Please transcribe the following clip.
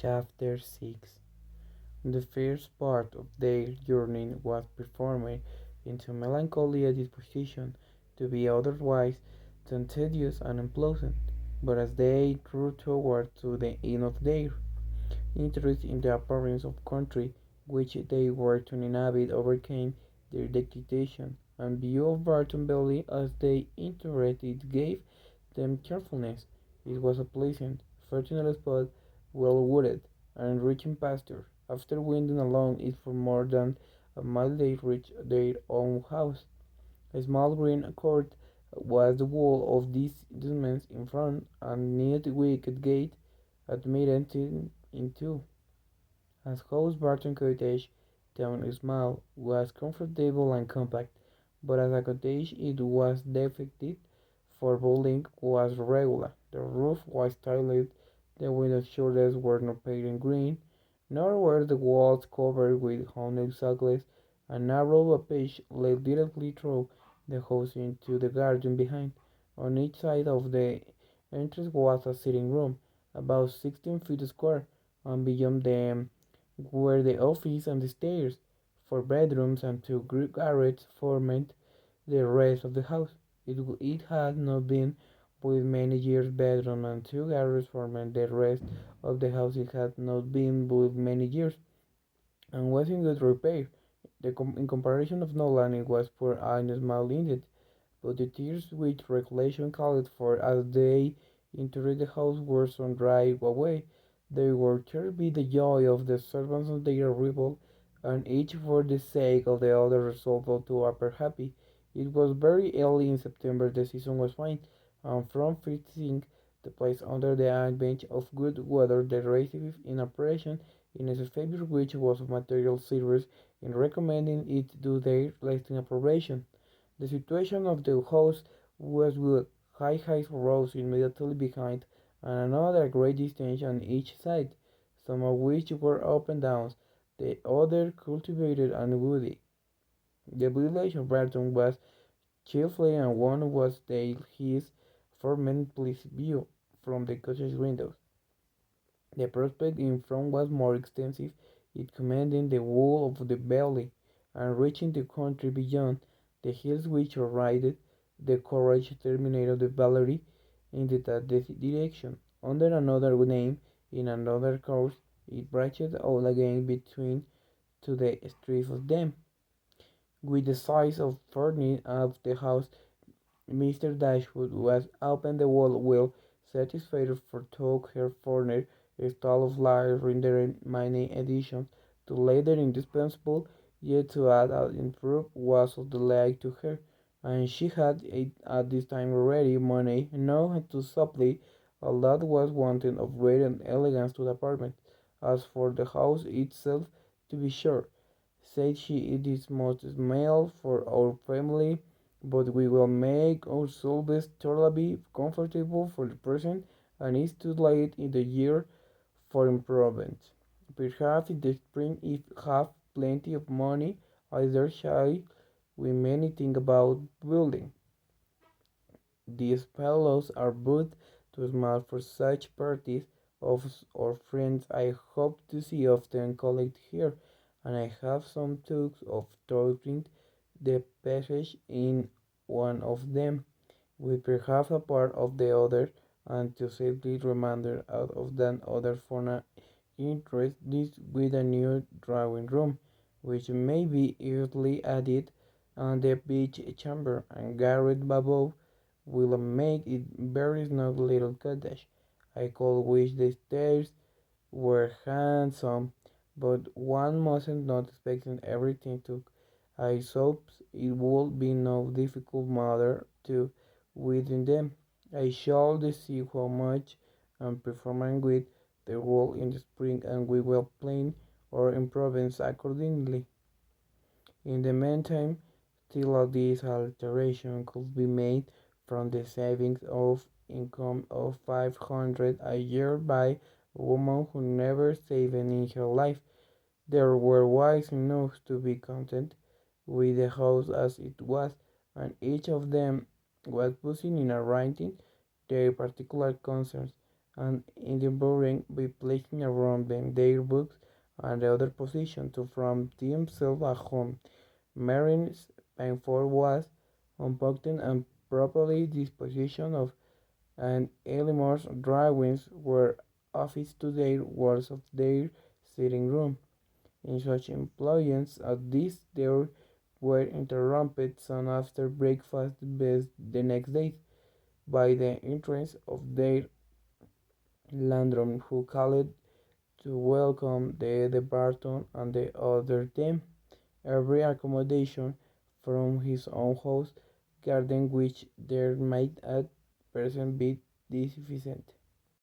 Chapter 6. The first part of their journey was performed into melancholy disposition to be otherwise than tedious and unpleasant, but as they drew toward to the end of their interest in the appearance of country which they were to inhabit overcame their dictation, and view of Barton Valley as they entered it gave them cheerfulness. It was a pleasant, fertile spot, well wooded, and rich in pasture. After winding along it for more than a mile they reached their own house. A small green court was the wall of this easement in front, and neat wicket gate admitted into. As house Barton Cottage, though small, was comfortable and compact, but as a cottage it was defective, for building was regular. The roof was tiled, the window shutters were not painted green, nor were the walls covered with honeysuckles. A narrow passage led directly through the house into the garden behind. On each side of the entrance was a sitting room, about 16 feet square, and beyond them were the office and the stairs. Four bedrooms and two garrets formed the rest of the house. It had not been built many years. Bedroom and two garrets formed the rest of the house. It had not been built many years, and was in good repair. In comparison of Nolan, it was poor and small indeed, but the tears which recollection called for as they entered the house were soon dried away. They were cheered by the joy of the servants on their arrival, and each for the sake of the other resolved to appear happy. It was very early in September, the season was fine, and from fixing the place under the advantage of good weather, they received in operation in its favor, which was of material service in recommending it to their lasting approbation. The situation of the house was good. High heights rose immediately behind, and another great distance on each side, some of which were open downs, the other cultivated and woody. The village of Barton was chiefly and one was the his for many pleasant view from the cottage windows. The prospect in front was more extensive, it commanding the whole of the valley, and reaching the country beyond, the hills which surrounded the carriage terminated the valley in that direction. Under another name, in another course, it branched out again between to the streets of them. With the size of furniture of the house, Mr. Dashwood was open the wall well satisfied for took her furniture a style of life rendering many additions to later indispensable, yet to add an improve was of delight to her, and she had at this time already money enough to supply all that was wanting of great and elegance to the apartment. As for the house itself, to be sure, said she, it is most small for our family, but we will make ourselves thoroughly comfortable for the present, and it's too late in the year for improvement. Perhaps in the spring, if have plenty of money, I dare say we may think about building. These fellows are both too small for such parties of our friends I hope to see often collect here, and I have some thoughts of throwing the passage in one of them, with perhaps a part of the other, and to save the remainder out of that other for an interest this with a new drawing room, which may be easily added, and the beach chamber and garret above will make it very snug little cottage. I could wish the stairs were handsome, but one mustn't not expect everything to. I suppose it would be no difficult matter to within them. I shall see how much and performing with the work in the spring, and we will plan our improvements accordingly. In the meantime, till of this alteration could be made from the savings of income of 500 a year by a woman who never saved in her life. They were wise enough to be content with the house as it was, and each of them was busy in arranging their particular concerns, and endeavoring by placing around them their books and other possessions to from themselves at home. Mary's painful was unpacking and properly disposition of and Eleanor's drawings were office to their walls of their sitting room. In such employments as this they were interrupted soon after breakfast the next day by the entrance of their landlord who called to welcome the Barton and the other them. Every accommodation from his own house, garden which there might at present be deficient.